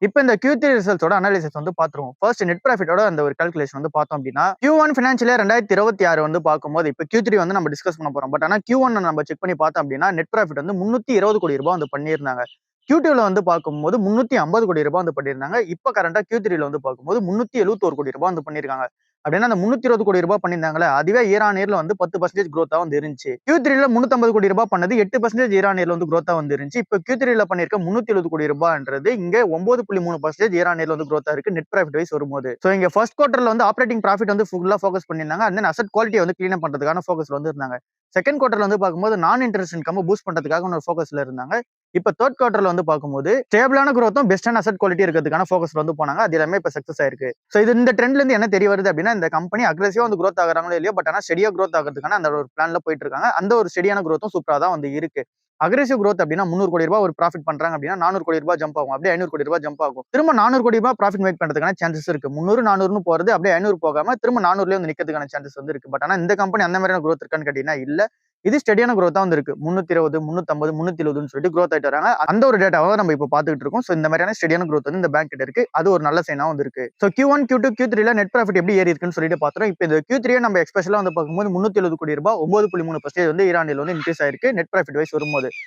இப்போ இந்த Q3 ரிசல்ட்ஸோட analysis வந்து பார்த்துருவோம். ஃபர்ஸ்ட் நெட் ப்ராஃபிட்டோட அந்த ஒரு கால்குலேஷன் வந்து பார்த்தோம் அப்படின்னா, Q1 ஃபினான்ஷியல் இயர் 2026 வந்து பார்க்கும்போது, இப்போ Q3 வந்து நம்ம டிஸ்கஸ் பண்ண போறோம். பட் ஆனா Q1 நம்ம செக் பண்ணி பார்த்தோம் அப்படின்னா, நெட் ப்ராஃபிட் வந்து 320 கோடி ரூபாய் வந்து பண்ணியிருந்தாங்க. Q2ல வந்து பார்க்கும்போது 350 கோடி ரூபாய் வந்து பண்ணியிருந்தாங்க. இப்போ கரண்டா Q3ல வந்து பார்க்கும்போது 371 கோடி ரூபாய் வந்து பண்ணியிருக்காங்க. அப்படின்னா அந்த 320 கோடி ரூபாய் பண்ணியிருந்தாங்களே, அதுவே இயர் ஆன் இயர்ல வந்து 10% growth-ஆ வந்து இருந்துச்சு. Q3ல 350 கோடி ரூபாய் பண்ணது 8% இயர் ஆன் இயர்ல வந்து growth-ஆ வந்து இருந்துச்சு. இப்போ Q3ல பண்ணியிருக்க 370 கோடி ரூபாய்ன்றது இங்க 9.3% இயர் ஆன் இயர்ல வந்து growth-ஆ இருக்கு நெட் ப்ராஃபிட் வைஸ் வரும்போது. சோ இங்க ஃபர்ஸ்ட் குவார்ட்டர்ல வந்து ஆப்பரேட்டிங் ப்ராஃபிட் வந்து ஃபுல்லா ஃபோக்கஸ் பண்ணியிருந்தாங்க. அண்ட் தென் அசெட் குவாலிட்டியை வந்து கிளீன் அப் பண்றதுக்கான ஃபோக்கஸ்ல வந்து இருந்தாங்க. செகண்ட் குவார்ட்டர்ல வந்து பார்க்கும்போது நான் இன்ட்ரெஸ்ட் இன்கம் பூஸ்ட் பண்றதுக்காக ஒரு ஃபோக்கஸ்ல இருந்தாங்க. இப்ப தேர்ட் குவார்ட்டர்ல வந்து பார்க்கும்போது ஸ்டேபிளான growth-உம் பெஸ்டான அசெட் குவாலிட்டி இருக்கிறதுக்கான ஃபோக்கஸ்ல வந்து போனாங்க. அது எல்லாமே இப்ப சக்சஸ் ஆயிருக்கு. சோ இது இந்த ட்ரெண்ட்ல இருந்து என்ன தெரிய வருது அப்படின்னா, இந்த கம்பெனி அக்ரெசிவா வந்து growth ஆகுறாங்களோ இல்லையோ, பட் ஆனா ஸ்டெடியா growth ஆகிறதுக்கான அந்த ஒரு பிளான்ல போயிட்டு இருக்காங்க. அந்த ஒரு ஸ்டெடியான growth-உம் சூப்பரா தான் வந்து இருக்கு. அக்ரெசிவ் growth அப்படின்னா 300 கோடி ரூபாய் ஒரு ப்ராஃபிட் பண்றாங்க அப்படின்னா 400 கோடி ரூபாய் ஜம்ப் ஆகும். அப்படியே 500 கோடி ரூபாய் ஜம்ப் ஆகும். திரும்ப 400 கோடி ரூபாய் ப்ராஃபிட் மேக் பண்றதுக்கான சான்சஸ் இருக்கு. 300 400ன்னு போறது அப்படியே 500 போகாம திரும்ப 400லயே வந்து நிக்கிறதுக்கான சான்சஸ் வந்து இருக்கு. பட் ஆனா இந்த கம்பெனி அந்த மாதிரியான growth இருக்கான்னு கேட்டீங்கன்னா இல்ல. இது ஸ்டெடியான growth-ஆ வந்து இருக்கு. 320, 350, 370ன்னு சொல்லிட்டு growth ஆயிட்டு வராங்க. அந்த ஒரு டேட்டாவை நம்ம இப்ப பார்த்துக்கிட்டு இருக்கோம். சோ இந்த மாதிரியான ஸ்டெடியான growth வந்து இந்த பேங்க் கிட்ட இருக்கு. அது ஒரு நல்ல சைனா வந்து இருக்கு. So Q1, Q2, Q3ல net profit எப்படி ஏறி இருக்குன்னு சொல்லிட்டு பார்த்தோம். இப்போ இந்த Q3 நம்ம எஸ்பெஷலா வந்து பார்க்கும்போது 370 கோடி ரூபாய் 9.3% வந்து இயர் ஆன் இயர்ல வந்து இன்க்ரீஸ் ஆயிருக்கு நெட் ப்ராஃபிட் வைஸ் வரும்போது.